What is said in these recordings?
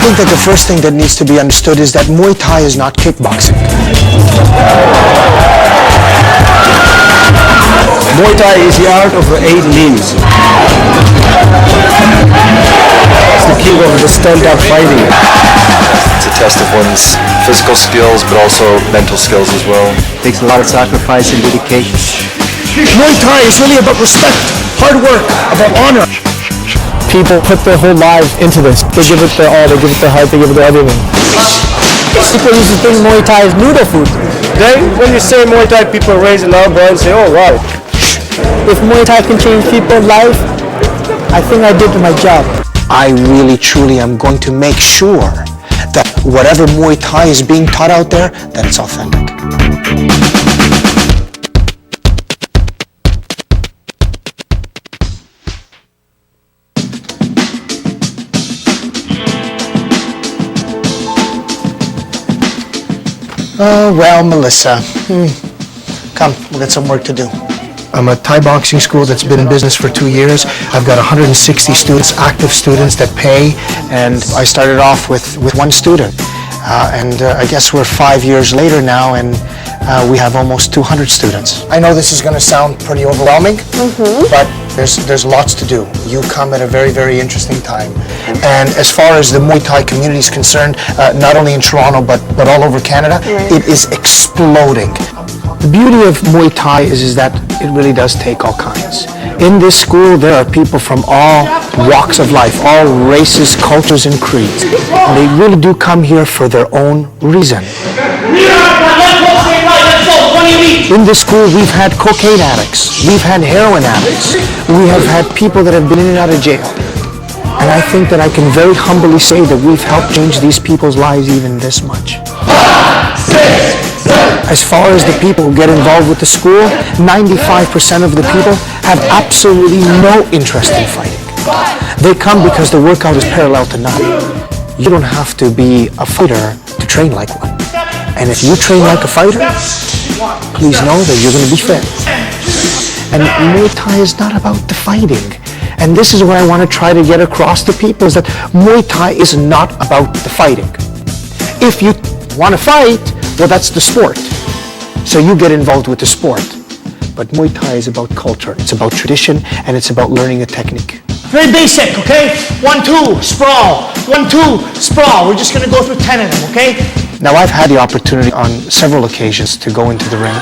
think that the first thing that needs to be understood is that Muay Thai is not kickboxing. Muay Thai is the art of the 8 limbs. It's the key of the stand-up fighting. It's a test of one's physical skills, but also mental skills as well. It takes a lot of sacrifice and dedication. Muay Thai is really about respect, hard work, about honor. People put their whole lives into this. They give it their all, they give it their heart, they give it their everything. People used to think Muay Thai is noodle food. Then when you say Muay Thai, people raise an eyebrow and say, oh wow. If Muay Thai can change people's life, I think I did my job. I really, truly am going to make sure that whatever Muay Thai is being taught out there, that it's authentic. Well, Melissa, come, we've got some work to do. I'm a Thai boxing school that's been in business for 2 years. I've got 160 students, active students that pay, and I started off with one student. I guess we're 5 years later now, and we have almost 200 students. I know this is going to sound pretty overwhelming, but there's lots to do. You come at a very, very interesting time. And as far as the Muay Thai community is concerned, not only in Toronto, but all over Canada, it is exploding. The beauty of Muay Thai is that it really does take all kinds. In this school, there are people from all walks of life, all races, cultures, and creeds. And they really do come here for their own reason. In this school, we've had cocaine addicts, we've had heroin addicts, we have had people that have been in and out of jail. And I think that I can very humbly say that we've helped change these people's lives even this much. As far as the people who get involved with the school, 95% of the people have absolutely no interest in fighting. They come because the workout is parallel to none. You don't have to be a fighter to train like one. And if you train like a fighter, please know that you're going to be fit. And Muay Thai is not about the fighting. And this is what I want to try to get across to people, is that Muay Thai is not about the fighting. If you want to fight, well, that's the sport. So you get involved with the sport. But Muay Thai is about culture, it's about tradition, and it's about learning a technique. Very basic, okay? 1, 2, sprawl. 1, 2, sprawl. We're just going to go through 10 of them, okay? Now, I've had the opportunity on several occasions to go into the ring.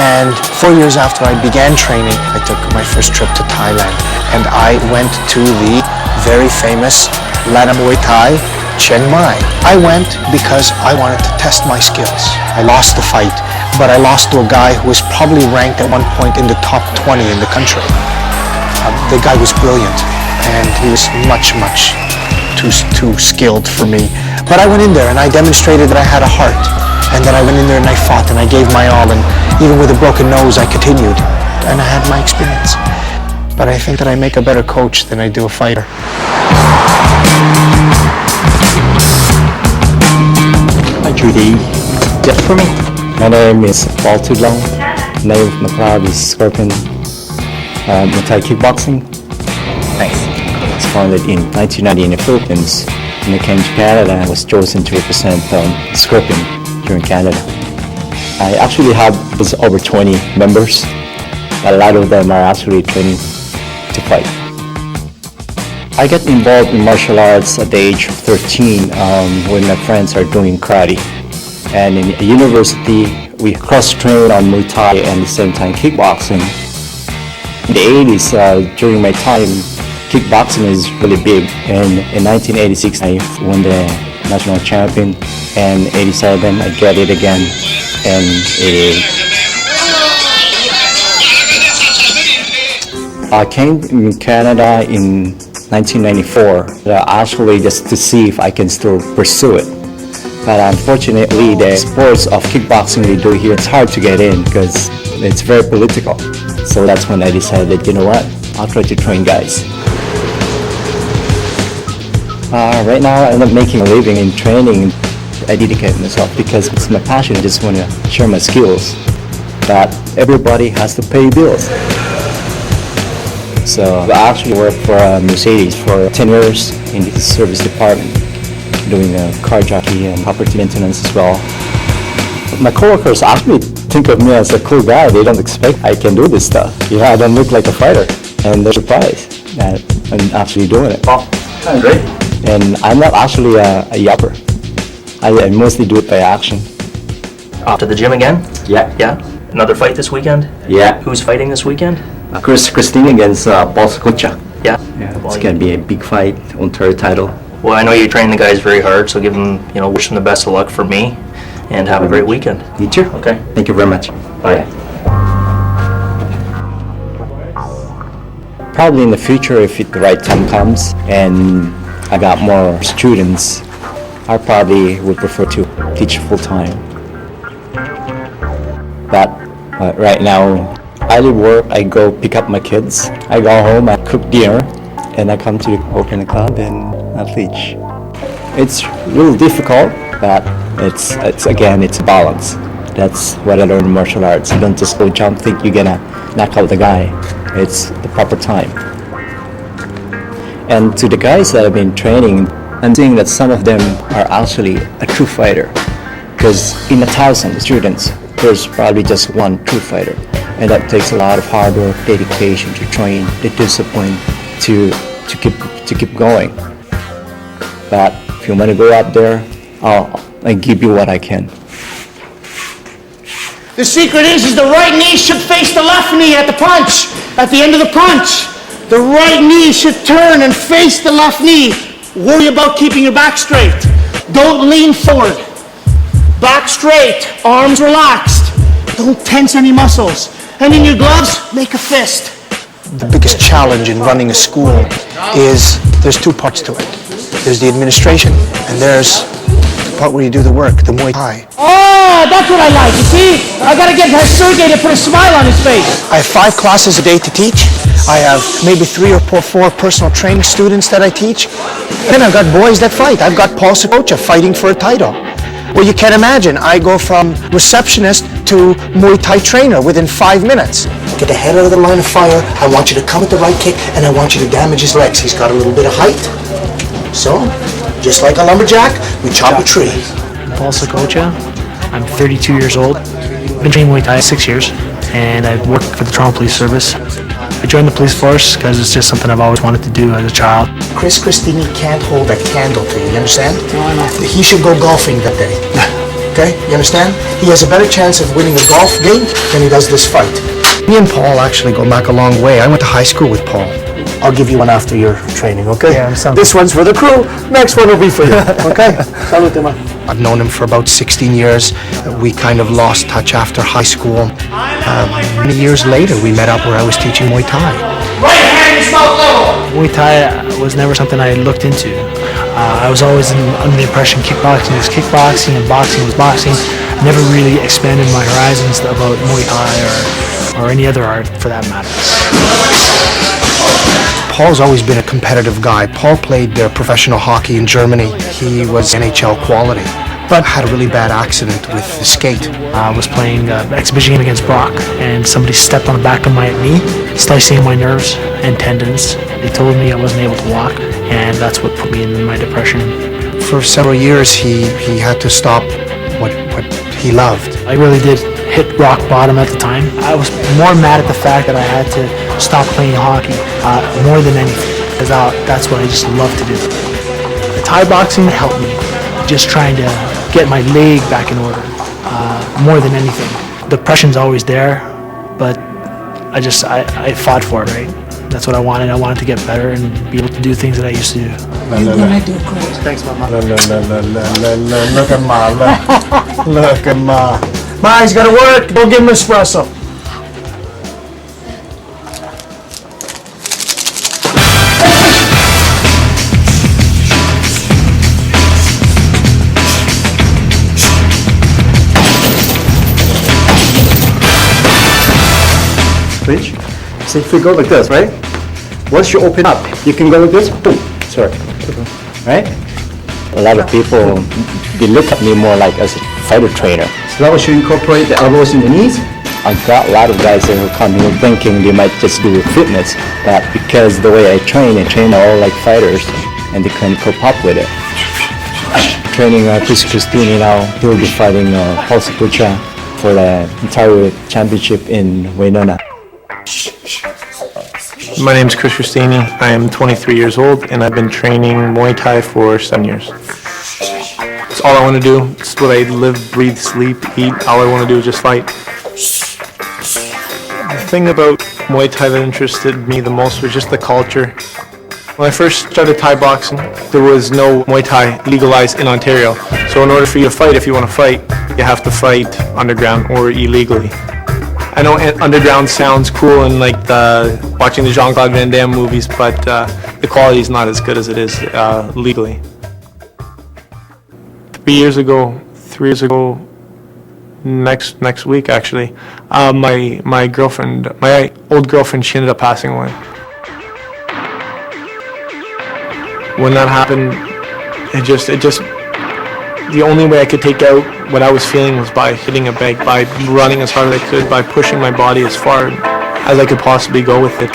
And 4 years after I began training, I took my first trip to Thailand. And I went to the very famous Lana Muay Thai, Chiang Mai. I went because I wanted to test my skills. I lost the fight, but I lost to a guy who was probably ranked at one point in the top 20 in the country. The guy was brilliant, and he was much too skilled for me. But I went in there and I demonstrated that I had a heart, and that I went in there and I fought and I gave my all, and even with a broken nose I continued, and I had my experience. But I think that I make a better coach than I do a fighter. Hi Judy, yes for me. My name is Paul Tudlong. Name of my club is Scorpion Muay Thai Kickboxing. Thanks. I was founded in 1990 in the Philippines. When I came to Canada, I was chosen to represent Scorpion here in Canada. I actually have over 20 members. A lot of them are actually training to fight. I got involved in martial arts at the age of 13 when my friends are doing karate. And in university, we cross-trained on Muay Thai and at the same time kickboxing. In the 80s, during my time, kickboxing is really big. And in 1986, I won the national champion. And 87, I get it again. And 88. I came in Canada in 1994, actually just to see if I can still pursue it. But unfortunately, the sports of kickboxing we do here, it's hard to get in because it's very political. So that's when I decided, you know what, I'll try to train guys. Right now, I'm not making a living in training. I dedicate myself because it's my passion. I just want to share my skills. But everybody has to pay bills. So I actually worked for Mercedes for 10 years in the service department, doing car jockey and property maintenance as well. My coworkers actually think of me as a cool guy. They don't expect I can do this stuff. I don't look like a fighter, and they're surprised that I'm actually doing it. Oh, great. And I'm not actually a yapper. I mostly do it by action. Off to the gym again? Yeah. Yeah? Another fight this weekend? Yeah. Who's fighting this weekend? Christine against Paul Scotia. Yeah? It's gonna be a big fight, Ontario title. Well, I know you train the guys very hard, so give them, wish them the best of luck for me, and have a great weekend. You too. Okay. Thank you very much. Bye. Probably in the future, if the right time comes and I got more students, I probably would prefer to teach full time. But right now, I leave work, I go pick up my kids, I go home, I cook dinner, and I come to open a club and I teach. It's really difficult, but it's a balance. That's what I learned in martial arts. You don't just go jump, think you're gonna knock out the guy. It's the proper time. And to the guys that I've been training, I'm seeing that some of them are actually a true fighter. Because in 1,000 students, there's probably just one true fighter. And that takes a lot of hard work, dedication to train, the discipline to keep going. But if you want to go out there, I'll give you what I can. The secret is the right knee should face the left knee at the punch, at the end of the punch. The right knee should turn and face the left knee. Worry about keeping your back straight. Don't lean forward. Back straight, arms relaxed. Don't tense any muscles. And in your gloves, make a fist. The biggest challenge in running a school is there's two parts to it. There's the administration, and there's the part where you do the work, the Muay Thai. Oh, that's what I like, you see? I gotta get Sergey to put a smile on his face. I have 5 classes a day to teach. I have maybe 3 or 4 personal training students that I teach. Then I've got boys that fight. I've got Paul Scotia fighting for a title. Well, you can imagine, I go from receptionist to Muay Thai trainer within 5 minutes. Get the head out of the line of fire, I want you to come at the right kick, and I want you to damage his legs. He's got a little bit of height. So, just like a lumberjack, we chop a tree. Paul Scotia. I'm 32 years old. I've been training Muay Thai 6 years, and I've worked for the Toronto Police Service. I joined the police force because it's just something I've always wanted to do as a child. Chris Christini can't hold a candle to you understand? No, I know. He should go golfing that day. Okay, you understand? He has a better chance of winning a golf game than he does this fight. Me and Paul actually go back a long way. I went to high school with Paul. I'll give you one after your training, okay? Yeah, this one's for the crew, next one will be for you, okay? Salute, man. I've known him for about 16 years. We kind of lost touch after high school. Many years later, we met up where I was teaching Muay Thai. Right hand is mouth level! Muay Thai was never something I looked into. I was always under the impression kickboxing was kickboxing and boxing was boxing. I never really expanded my horizons about Muay Thai or any other art for that matter. Paul's always been a competitive guy. Paul played professional hockey in Germany. He was NHL quality, but had a really bad accident with the skate. I was playing exhibition game against Brock, and somebody stepped on the back of my knee, slicing my nerves and tendons. They told me I wasn't able to walk, and that's what put me in my depression. For several years, he had to stop what he loved. I really did hit rock bottom at the time. I was more mad at the fact that I had to stop playing hockey more than anything, because that's what I just love to do. The Thai boxing helped me, just trying to get my leg back in order more than anything. Depression's always there, but I fought for it, right? That's what I wanted. I wanted to get better and be able to do things that I used to do. You're gonna do great. Thanks, Mama. Look at Ma. Look at Ma. Ma, he's got to work. Go give him espresso. Switch. So if we go like this, right? Once you open up, you can go like this, boom, sorry, right? A lot of people, they look at me more like as a fighter trainer. So long as you incorporate the elbows in the knees, I got a lot of guys that will come here thinking they might just do fitness, but because the way I train all like fighters, and they couldn't cope up with it. Training Chris Christini now, he'll be fighting Paul Sakucha for the entire championship in Winona. My name is Chris Christini. I am 23 years old, and I've been training Muay Thai for 7 years. It's all I want to do. It's what I live, breathe, sleep, eat. All I want to do is just fight. The thing about Muay Thai that interested me the most was just the culture. When I first started Thai boxing, there was no Muay Thai legalized in Ontario. So in order for you to fight, if you want to fight, you have to fight underground or illegally. I know underground sounds cool and like watching the Jean-Claude Van Damme movies, but the quality is not as good as it is legally. 3 years ago, next week actually, my girlfriend, my old girlfriend, she ended up passing away. When that happened, it just the only way I could take out what I was feeling was by hitting a bag, by running as hard as I could, by pushing my body as far as I could possibly go with it.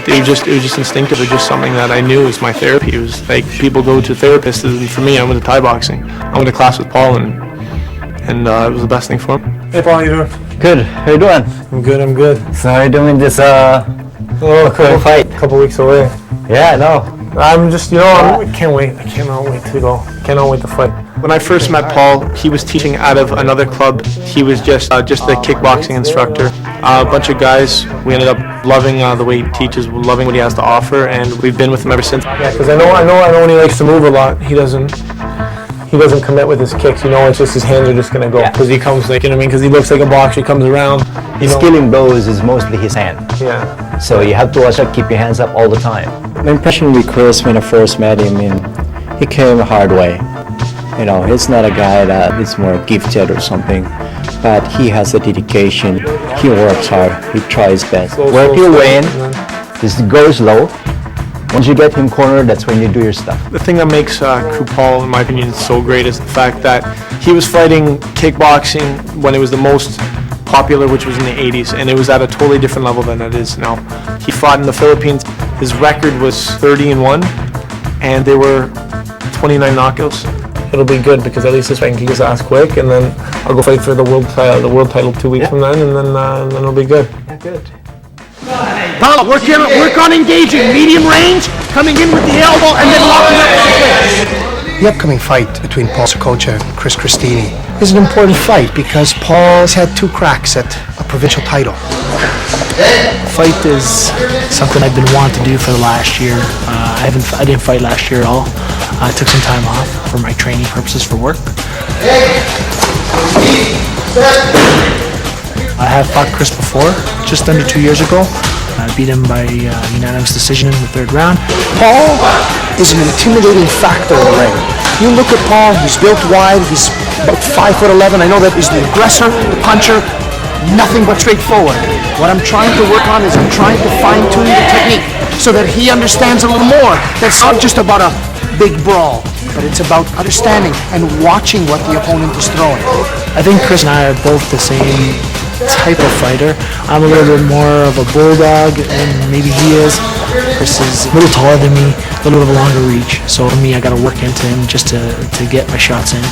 It was just instinctive. It was just something that I knew was my therapy. It was like people go to therapists, and for me, I went to Thai boxing. I went to class with Paul, and it was the best thing for me. Hey Paul, how you doing? Good. How you doing? I'm good. So how you doing this cool fight? A couple weeks away. Yeah, I know. I'm just, I can't wait. I cannot wait to go. Cannot wait to fight. When I first met Paul, he was teaching out of another club. He was just a kickboxing instructor. A bunch of guys. We ended up loving the way he teaches, loving what he has to offer, and we've been with him ever since. Yeah, because I know when he likes to move a lot, he doesn't commit with his kicks. It's just his hands are just gonna go because he comes because he looks like a boxer. He comes around. Skilling blows is mostly his hand. Yeah. So you have to watch out, keep your hands up all the time. My impression with Chris when I first met him, he came a hard way. He's not a guy that is more gifted or something, but he has a dedication. He works hard. He tries best. Work your way in. Just go slow. Once you get him cornered, that's when you do your stuff. The thing that makes Crew Paul, in my opinion, so great is the fact that he was fighting kickboxing when it was the most popular, which was in the 80s, and it was at a totally different level than it is now. He fought in the Philippines. His record was 30-1, and there were 29 knockouts. It'll be good because at least this fight can kick his ass quick, and then I'll go fight for the world title 2 weeks from then, and then it'll be good. Yeah, good. Paul, work on engaging, medium range, coming in with the elbow and then locking up with the clinch. The upcoming fight between Paul Sakucha and Chris Christini is an important fight because Paul's had 2 cracks at a provincial title. Fight is something I've been wanting to do for the last year. I didn't fight last year at all. I took some time off for my training purposes for work. I have fought Chris before, just under 2 years ago. I beat him by unanimous decision in the 3rd round. Paul is an intimidating factor in the ring. You look at Paul, he's built wide, he's about 5'11". I know that he's the aggressor, the puncher, nothing but straightforward. What I'm trying to work on is I'm trying to fine-tune the technique so that he understands a little more. That's not just about a big brawl, but it's about understanding and watching what the opponent is throwing. I think Chris and I are both the same type of fighter. I'm a little bit more of a bulldog than maybe he is. Chris is a little taller than me, a little bit of a longer reach. So for me, I got to work into him just to get my shots in.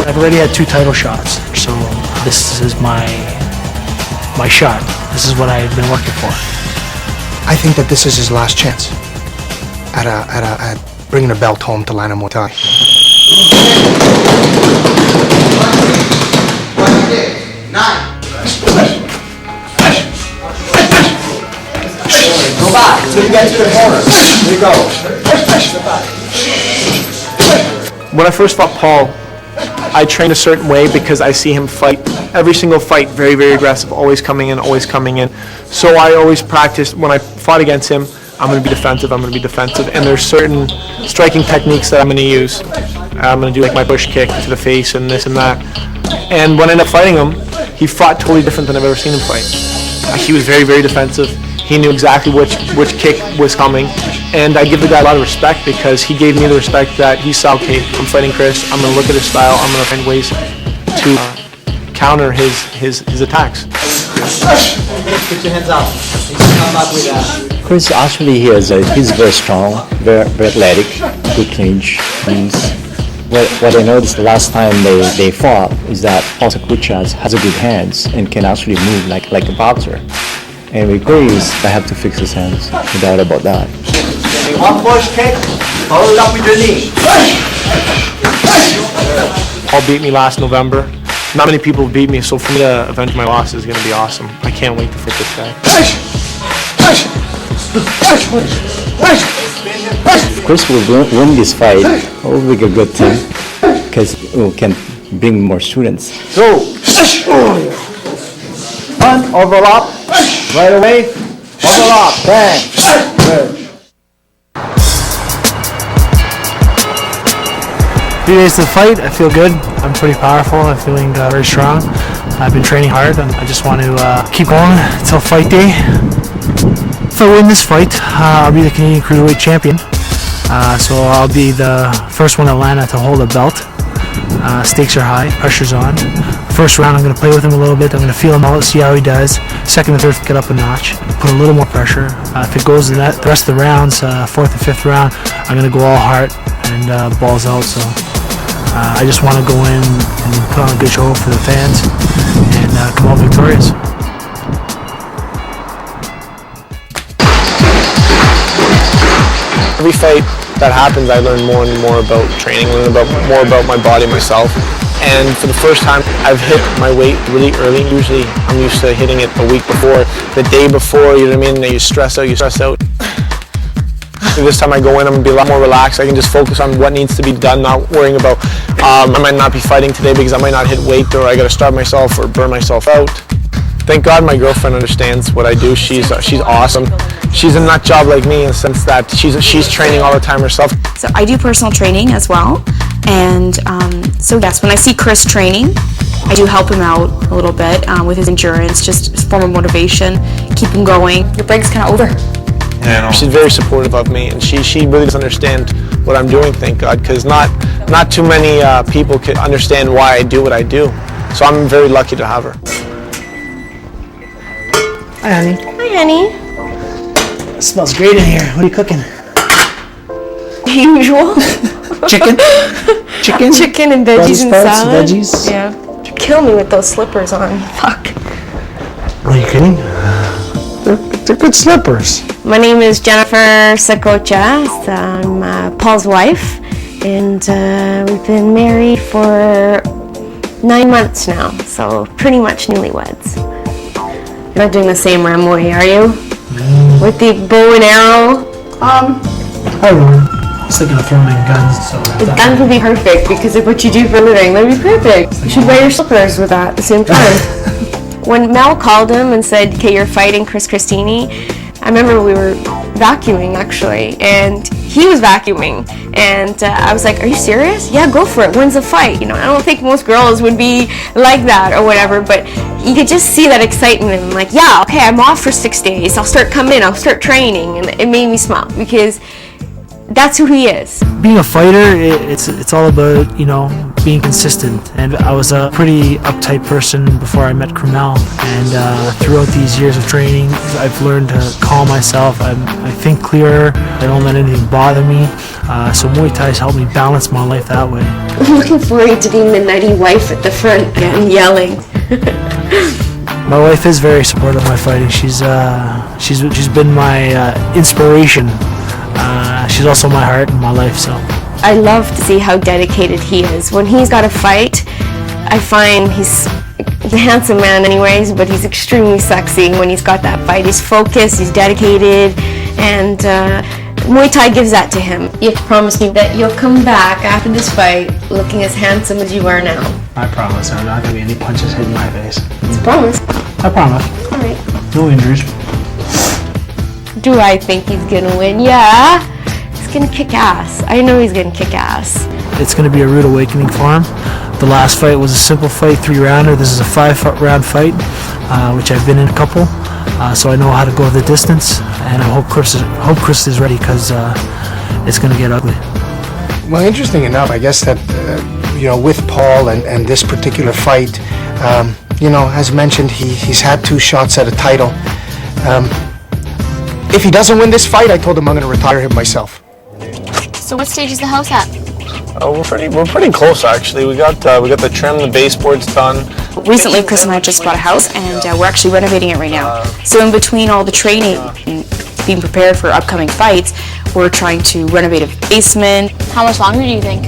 I've already had 2 title shots, so this is my shot. This is what I've been working for. I think that this is his last chance at bringing a belt home to Lana Muay Thai. Go back until you get to the corner. There you go. When I first fought Paul, I trained a certain way because I see him fight every single fight, very, very aggressive, always coming in. So I always practiced, when I fought against him, I'm going to be defensive, and there's certain striking techniques that I'm going to use. I'm going to do like my push kick to the face and this and that. And when I ended up fighting him, he fought totally different than I've ever seen him fight. He was very, very defensive. He knew exactly which kick was coming, and I give the guy a lot of respect because he gave me the respect that he saw, okay, I'm fighting Chris, I'm going to look at his style, I'm going to find ways to counter his attacks. Put your hands up. Come back with that. Chris actually he's very strong, very athletic, good clinch. What I noticed the last time they fought is that Paul Sakuchas has a good hands and can actually move like a boxer. And with Chris, I have to fix his hands, no doubt about that. One push kick, follow it up with your knee. Paul beat me last November. Not many people have beat me, so for me to avenge my loss is going to be awesome. I can't wait to fight this guy. If Chris will win this fight, it will be a good team because we can bring more students. Go. One, overlap. Right away. Overlap. Bang. Good. 3 days to the fight, I feel good. I'm pretty powerful. I'm feeling very strong. I've been training hard, and I just want to keep going until fight day. If I win this fight, I'll be the Canadian Cruiserweight Champion. So I'll be the first one in Atlanta to hold a belt. Stakes are high, pressure's on. First round, I'm going to play with him a little bit. I'm going to feel him out, see how he does. Second and third, get up a notch, put a little more pressure. If it goes to the rest of the rounds, fourth and fifth round, I'm going to go all heart and balls out. So I just want to go in and put on a good show for the fans and come out victorious. Every fight that happens, I learn more and more about training, learn more about my body, myself. And for the first time, I've hit my weight really early. Usually, I'm used to hitting it a week before, the day before, you know what I mean? You stress out. This time I go in, I'm gonna be a lot more relaxed. I can just focus on what needs to be done, not worrying about, I might not be fighting today because I might not hit weight, or I gotta starve myself or burn myself out. Thank God my girlfriend understands what I do. She's awesome. She's a nut job like me in the sense that she's training all the time herself. So I do personal training as well, and so yes, when I see Chris training, I do help him out a little bit with his endurance, just a form of motivation, keep him going. Your break's kind of over. She's very supportive of me, and she really does understand what I'm doing, thank God, because not too many people can understand why I do what I do. So I'm very lucky to have her. Hi, honey. Hi, honey. It smells great in here. What are you cooking? Usual. Chicken? Chicken? Chicken and veggies and sprouts, salad. veggies? Yeah. You kill me with those slippers on. Fuck. Are you kidding? They're good slippers. My name is Jennifer Sakocha. I'm Paul's wife, and we've been married for 9 months now, so pretty much newlyweds. You're not doing the same Muay, are you? With the bow and arrow? I won. I was thinking of throwing in guns, so... The guns would be perfect because of what you do for a living. That'd be perfect. You should wear your slippers with that at the same time. When Mel called him and said, okay, you're fighting Chris Christini, I remember we were vacuuming actually, and he was vacuuming, and I was like, are you serious? Yeah, go for it. When's the fight? You know, I don't think most girls would be like that or whatever, but you could just see that excitement in him, like, yeah, okay, I'm off for 6 days. I'll start coming, I'll start training, and it made me smile because that's who he is. Being a fighter, it's all about, you know, being consistent. And I was a pretty uptight person before I met Krumel. And throughout these years of training, I've learned to calm myself. I think clearer. I don't let anything bother me. So Muay Thai has helped me balance my life that way. I'm looking forward to being the nutty wife at the front and yelling. My wife is very supportive of my fighting. She's been my inspiration. She's also my heart and my life, so. I love to see how dedicated he is. When he's got a fight, I find he's a handsome man anyways, but he's extremely sexy when he's got that fight. He's focused, he's dedicated, and Muay Thai gives that to him. You have to promise me that you'll come back after this fight looking as handsome as you are now. I promise, there are not going to be any punches hitting my face. It's a promise. I promise. All right. No injuries. Do I think he's gonna win? Yeah. He's gonna kick ass. I know he's gonna kick ass. It's gonna be a rude awakening for him. The last fight was a simple fight, 3-rounder. This is a 5-round fight, which I've been in a couple. So I know how to go the distance, and I hope Chris is ready because it's gonna get ugly. Well, interesting enough, I guess that, with Paul and this particular fight, As mentioned, he's had 2 shots at a title. If he doesn't win this fight, I told him I'm going to retire him myself. So what stage is the house at? We're pretty close actually. We got the trim, the baseboards done. Recently, Chris and I just bought a house, and we're actually renovating it right now. So in between all the training and being prepared for upcoming fights, we're trying to renovate a basement. How much longer do you think?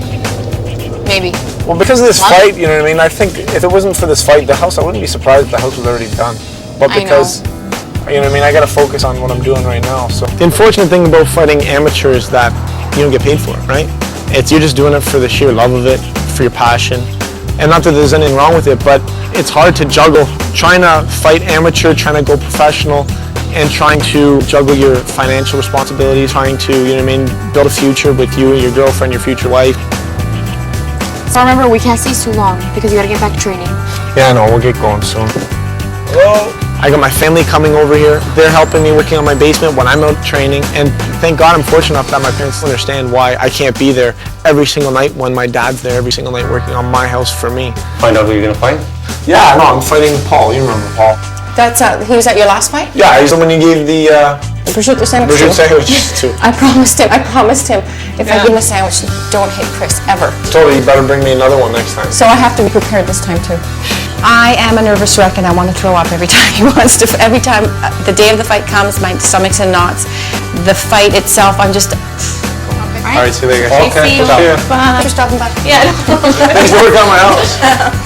Maybe. Well, because of this fight, you know what I mean? I think if it wasn't for this fight, I wouldn't be surprised if the house was already done. But because, you know what I mean, I got to focus on what I'm doing right now. So the unfortunate thing about fighting amateur is that you don't get paid for it, right? You're just doing it for the sheer love of it, for your passion. And not that there's anything wrong with it, but it's hard to juggle trying to fight amateur, trying to go professional, and trying to juggle your financial responsibilities, trying to, you know what I mean, build a future with you and your girlfriend, your future wife. So remember, we can't stay too long because we gotta get back to training. Yeah, I know, we'll get going soon. Hello? I got my family coming over here. They're helping me working on my basement when I'm out training. And thank God I'm fortunate enough that my parents understand why I can't be there every single night when my dad's there every single night working on my house for me. Find out who you're gonna fight? Yeah, no, I'm fighting Paul. You remember Paul? He was at your last fight? Yeah, he's the one you gave the prosciutto sandwich to. I promised him if I give him a sandwich, don't hit Chris ever. Totally, you better bring me another one next time. So I have to be prepared this time too. I am a nervous wreck and I want to throw up every time every time the day of the fight comes, my stomach's in knots. The fight itself, I'm just... All right, see you later. Okay, see you. Bye. Thanks for stopping by. Yeah, no. Thanks for working on my house.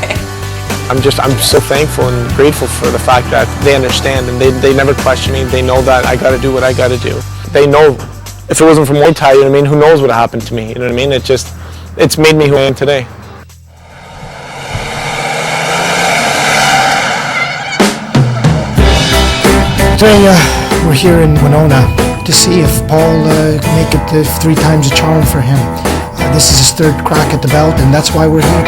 Okay. I'm so thankful and grateful for the fact that they understand and they never question me. They know that I got to do what I got to do. They know if it wasn't for Muay Thai, you know what I mean, who knows what happened to me, you know what I mean? It's made me who I am today. Today, we're here in Winona to see if Paul can make it 3 times a charm for him. This is his 3rd crack at the belt, and that's why we're here.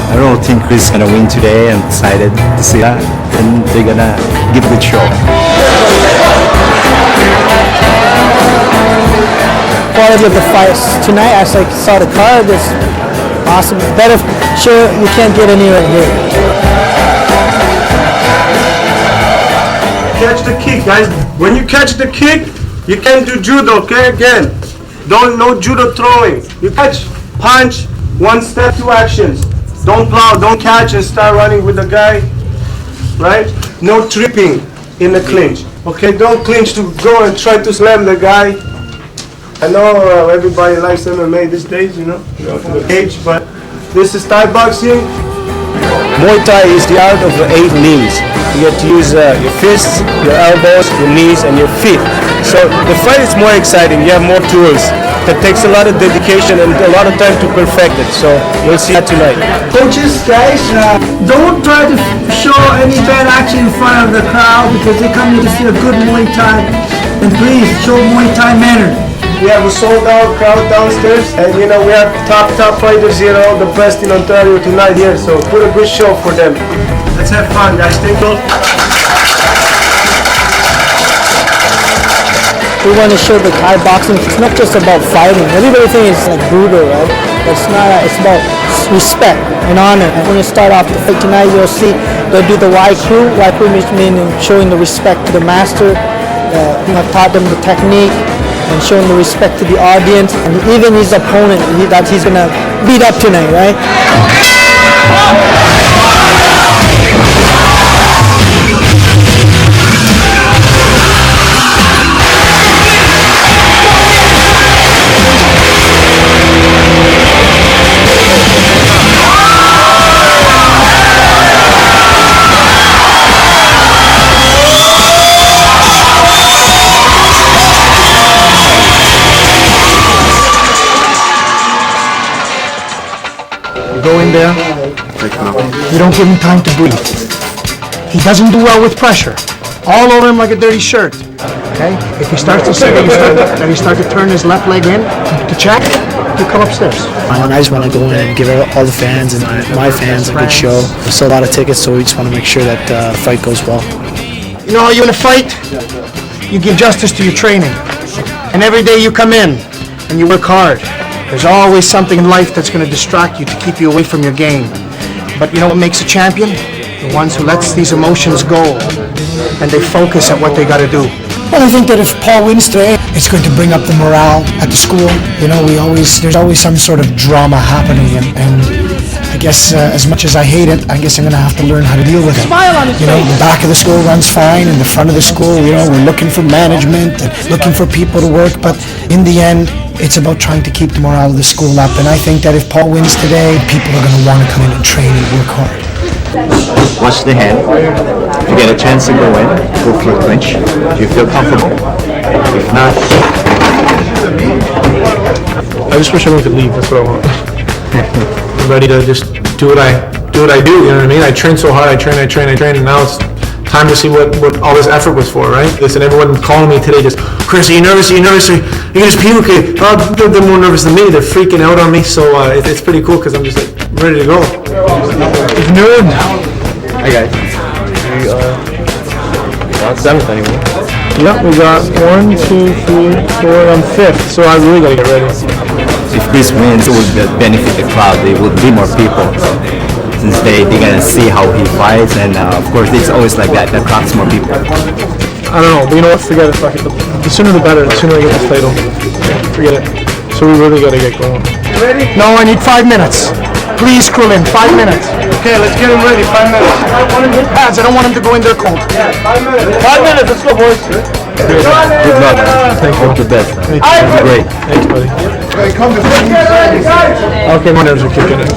I don't think Chris is gonna win today. I'm excited to see that, and they're gonna give a good show. Quality of the fights tonight, as I saw the card, is awesome. Better, sure, you can't get anywhere here. Catch the kick, guys. When you catch the kick, you can do judo, okay? Again, no judo throwing. You catch, punch, 1 step, 2 actions. Don't plow, don't catch and start running with the guy, right? No tripping in the clinch, okay? Don't clinch to go and try to slam the guy. I know everybody likes MMA these days, you know, the cage, but this is Thai boxing. Muay Thai is the art of the 8 limbs. You get to use your fists, your elbows, your knees, and your feet. So the fight is more exciting. You have more tools. That takes a lot of dedication and a lot of time to perfect it. So we'll see that tonight. Coaches, guys, don't try to show any bad action in front of the crowd because they come here to see a good Muay Thai. And please show Muay Thai manner. We have a sold-out crowd downstairs, and you know we have top fighters here, all the best in Ontario tonight here. So put a good show for them. Let's have fun, guys. Thank you. We want to show the Thai boxing. It's not just about fighting. Everybody thinks it's like brutal, right? But it's not. It's about respect and honor. And when you start off the fight tonight, you'll see they'll do the Y crew. Y crew meaning showing the respect to the master. I've taught them the technique and showing the respect to the audience and even his opponent that he's gonna beat up tonight, right? Go in there, you don't give him time to breathe. He doesn't do well with pressure. All over him like a dirty shirt. Okay? If he starts to say that he start to turn his left leg in to check, he'll come upstairs. And I just want to go in and give all the fans and my fans a good show. We sold a lot of tickets, so we just want to make sure that the fight goes well. You know, you in a fight, you give justice to your training. And every day you come in and you work hard There's always something in life that's going to distract you to keep you away from your game. But you know what makes a champion? The ones who lets these emotions go and they focus at what they got to do. Well, I think that if Paul wins today, it's going to bring up the morale at the school. You know, there's always some sort of drama happening, and I guess as much as I hate it, I guess I'm going to have to learn how to deal with it. You know, the back of the school runs fine, and the front of the school, you know, we're looking for management and looking for people to work, but in the end, it's about trying to keep the morale of the school up, and I think that if Paul wins today, people are going to want to come in and train and work hard. Watch the hand. If you get a chance to go in, go for a clinch. Do you feel comfortable? If not, I just wish everyone could leave. That's what I want. I'm ready to just do what I do. You know what I mean? I train so hard. I train, and now it's time to see what all this effort was for, right? Listen, everyone calling me today just, Chris, are you nervous? Are you nervous? Are you just puke? Oh, they're more nervous than me. They're freaking out on me. So it's pretty cool because I'm just like ready to go. Nerd. hi guys. We are not 7th anymore. Yep, we got 1, 2, 3, 4. I'm 5th. So I really gotta get ready. If Chris wins, it would benefit the crowd. There will be more people. Since they're gonna see how he fights, and of course it's always like that. That attracts more people. I don't know, but you know what? Forget it. Fuck it. The sooner the better. The sooner I get this title. Forget it. So we really gotta get going. Ready? No, I need 5 minutes. Please, Krillin, 5 minutes. Okay, let's get him ready. 5 minutes. I want him in pads. I don't want him to go in there cold. 5 minutes. 5 minutes. Let's go, boys. Good luck. Thank you. All the best. Great. Thanks, buddy. Okay, come to guys. Okay, my nerves are kicking in.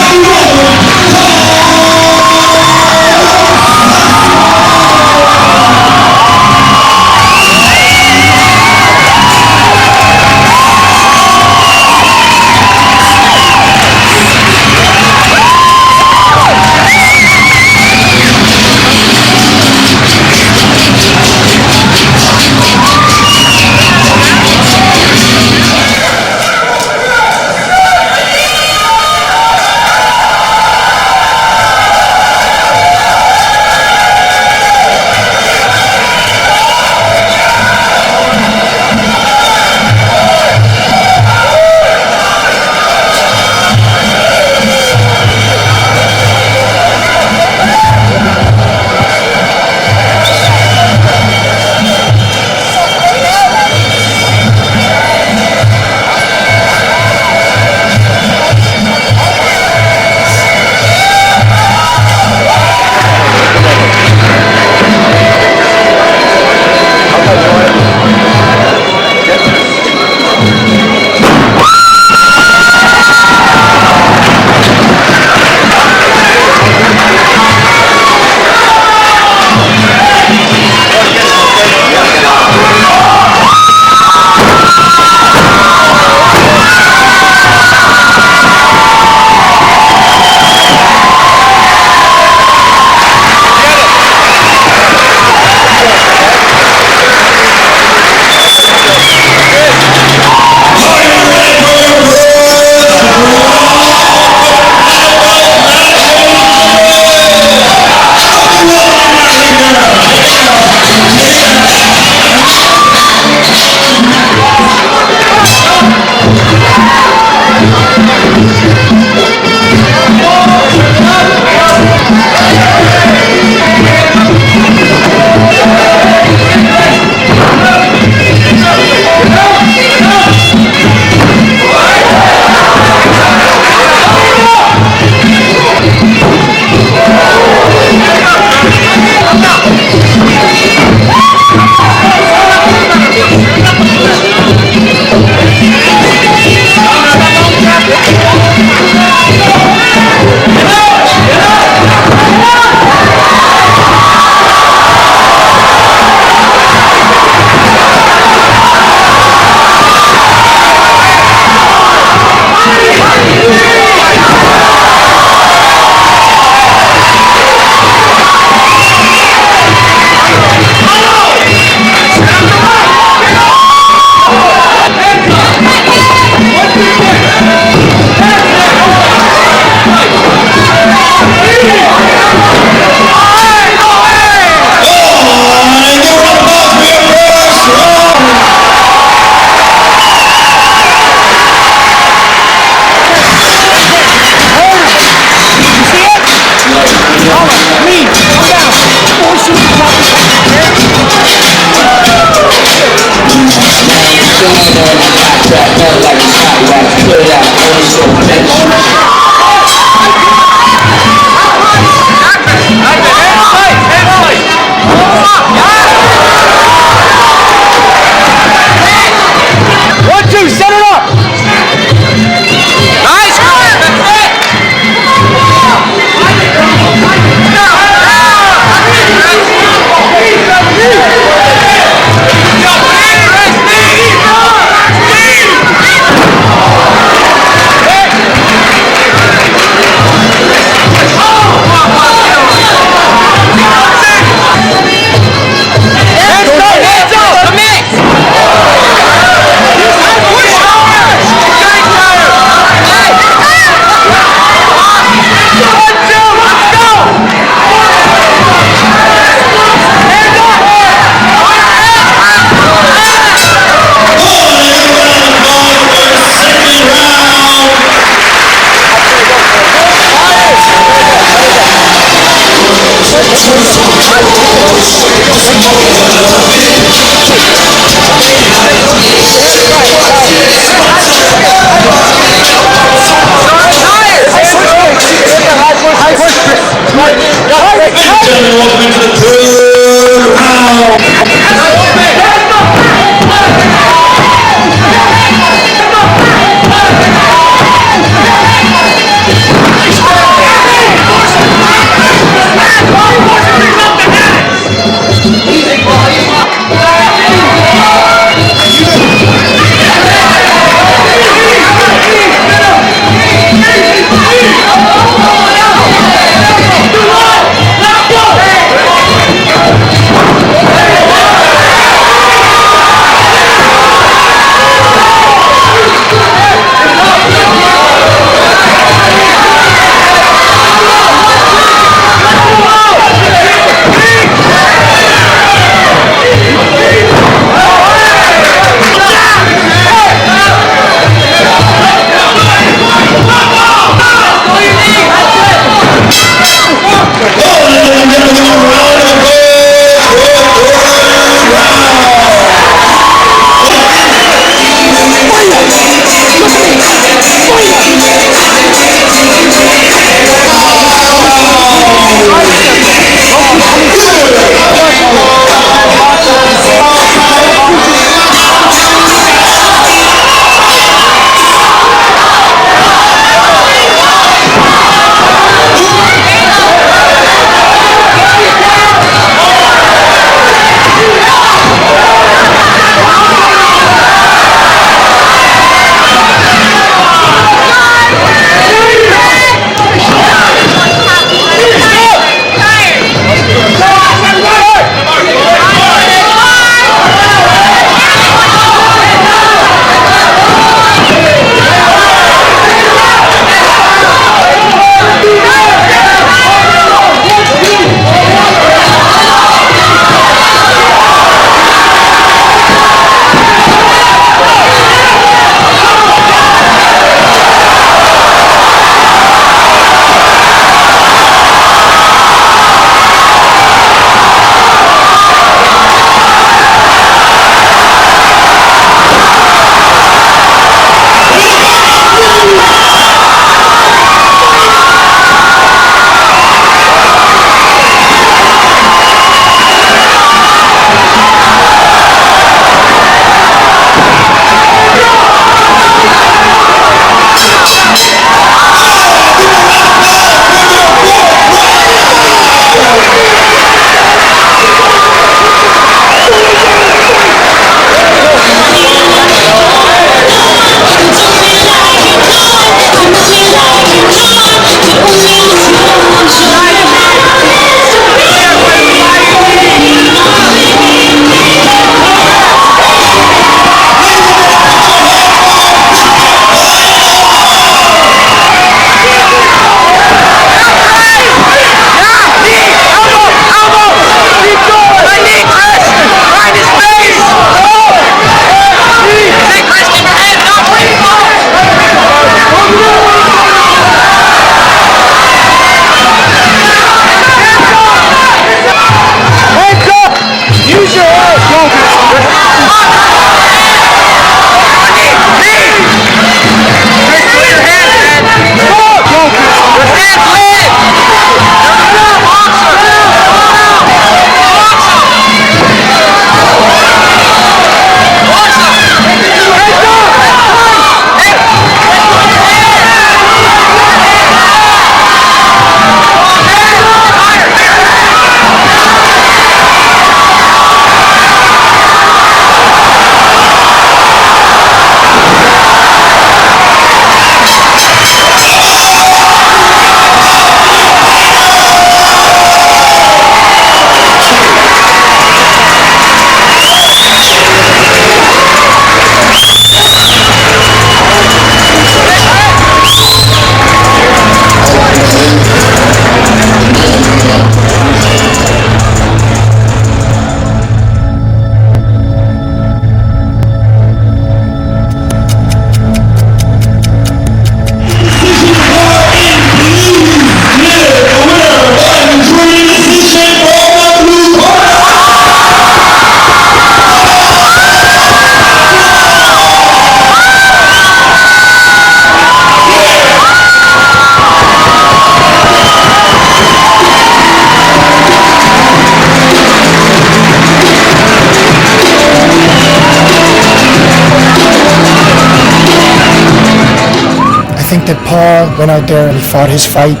think that Paul went out there and he fought his fight.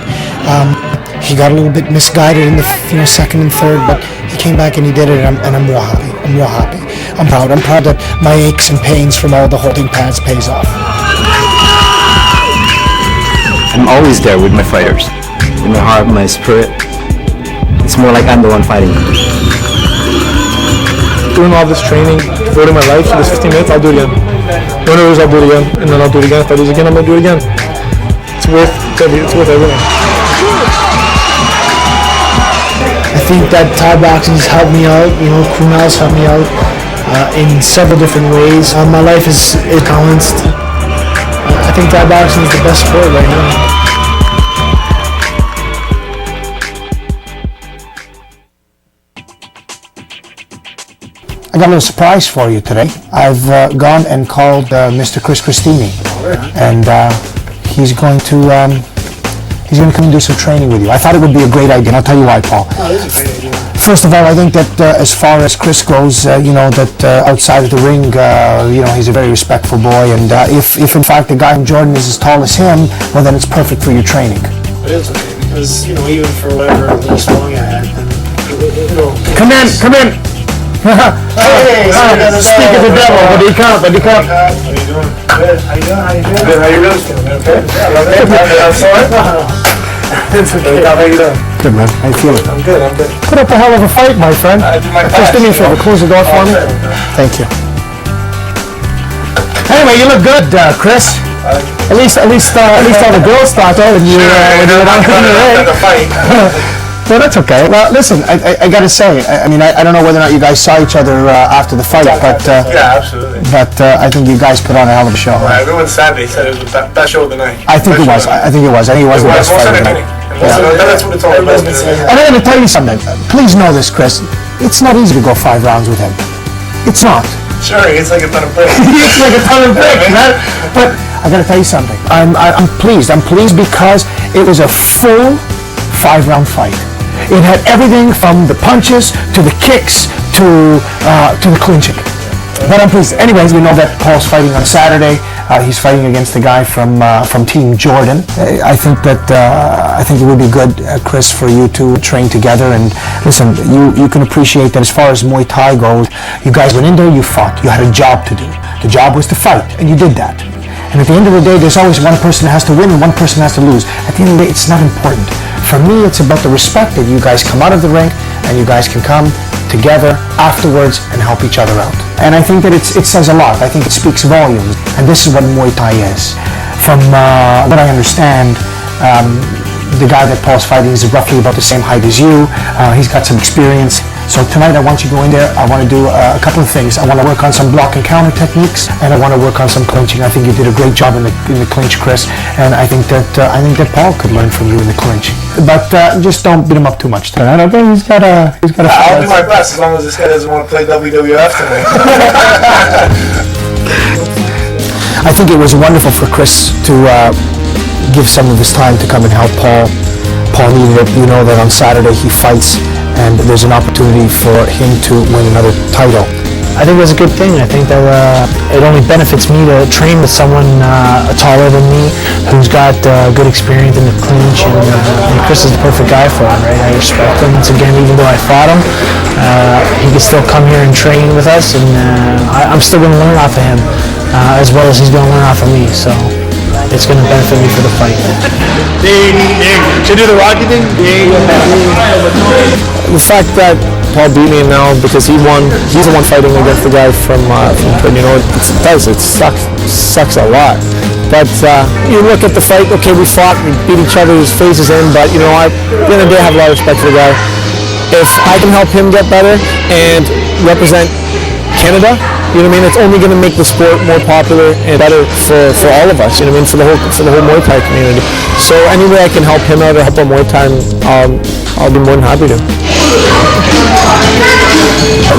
He got a little bit misguided in the second and third, but he came back and he did it, and I'm real happy. I'm real happy. I'm proud. I'm proud that my aches and pains from all the holding pads pays off. I'm always there with my fighters. In my heart, my spirit. It's more like I'm the one fighting. Doing all this training, devoting my life to this 15 minutes, I'll do it again. When I lose, I'll do it again, and then I'll do it again. If I lose again, I'm gonna do it again. It's worth everything. I think that Thai boxing has helped me out. Kunal's helped me out in several different ways. My life is balanced. I think Thai boxing is the best sport right now. I got a little surprise for you today. I've gone and called Mr. Chris Christini, and he's going to come and do some training with you. I thought it would be a great idea, and I'll tell you why, Paul. First of all, I think that as far as Chris goes, outside of the ring, he's a very respectful boy, and if in fact the guy from Jordan is as tall as him, well, then it's perfect for your training. It is okay, because, even for whatever little strong I had, Come in! Hey, speak of the devil, buddy, come. How you doing? Good. How you doing? Good. How you doing? Okay. I'm sorry. It's okay. How you doing? Good, man. How you feeling? I'm good. Put up a hell of a fight, my friend. Just do me a favor, close the door for me. Thank you. Anyway, you look good, Chris. At least all the girls thought that when you were down in the ring. Well, that's okay. Well, listen, I got to say, I don't know whether or not you guys saw each other after the fight, but Yeah, absolutely. But I think you guys put on a hell of a show. Right, everyone said they said it was the best show of the night. I think it was. I think it was the best fight of the night. That's what it's all about. And I'm going to tell you something. Please know this, Chris. It's not easy to go 5 rounds with him. It's not. Sure, it's like a ton of bricks. It's like a ton of bricks, man. But I got to tell you something. I'm pleased. I'm pleased because it was a full 5-round fight. It had everything from the punches to the kicks to the clinching. But I'm pleased. Anyways, we know that Paul's fighting on Saturday. He's fighting against the guy from Team Jordan. I think it would be good, Chris, for you to train together. And listen, you can appreciate that as far as Muay Thai goes, you guys went in there, you fought. You had a job to do. The job was to fight, and you did that. And at the end of the day, there's always one person that has to win and one person has to lose. At the end of the day, it's not important. For me, it's about the respect that you guys come out of the ring and you guys can come together afterwards and help each other out. And I think that it says a lot. I think it speaks volumes. And this is what Muay Thai is. From what I understand, the guy that Paul's fighting is roughly about the same height as you. He's got some experience. So tonight I want you to go in there. I want to do a couple of things. I want to work on some block and counter techniques, and I want to work on some clinching. I think you did a great job in the clinch, Chris, and I think that Paul could learn from you in the clinch. But just don't beat him up too much tonight. I think he's got a. I'll do my best as long as this guy doesn't want to play WWF tonight. I think it was wonderful for Chris to give some of his time to come and help Paul. Paul needed it. You know that on Saturday he fights, and there's an opportunity for him to win another title. I think that's a good thing. I think that it only benefits me to train with someone taller than me who's got good experience in the clinch, and Chris is the perfect guy for him, right? I respect him. Once again, even though I fought him, he can still come here and train with us, and I'm still going to learn off of him as well as he's going to learn off of me. So it's going to benefit me for the fight. Ding, ding. Should I do the Rocky thing? Ding. The fact that Paul beat me now because he won, he's the one fighting against the guy from Jordan, it sucks a lot. But you look at the fight, okay, we fought, we beat each other's faces in, but at the end of the day, I have a lot of respect for the guy. If I can help him get better and represent Canada, it's only going to make the sport more popular and better for all of us, for the whole Muay Thai community. So any way I can help him out or help him Muay Thai, I'll be more than happy to.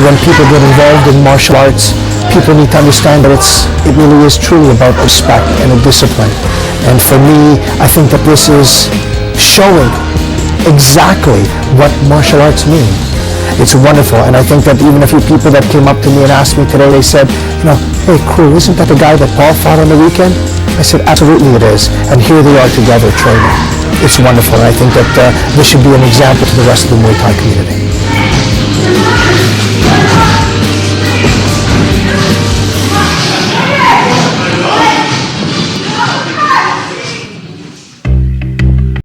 When people get involved in martial arts, people need to understand that it really is truly about respect and a discipline. And for me, I think that this is showing exactly what martial arts mean. It's wonderful, and I think that even a few people that came up to me and asked me today, they said, hey, cool, isn't that the guy that Paul fought on the weekend? I said, absolutely it is. And here they are together training. It's wonderful, and I think that this should be an example to the rest of the Muay Thai community.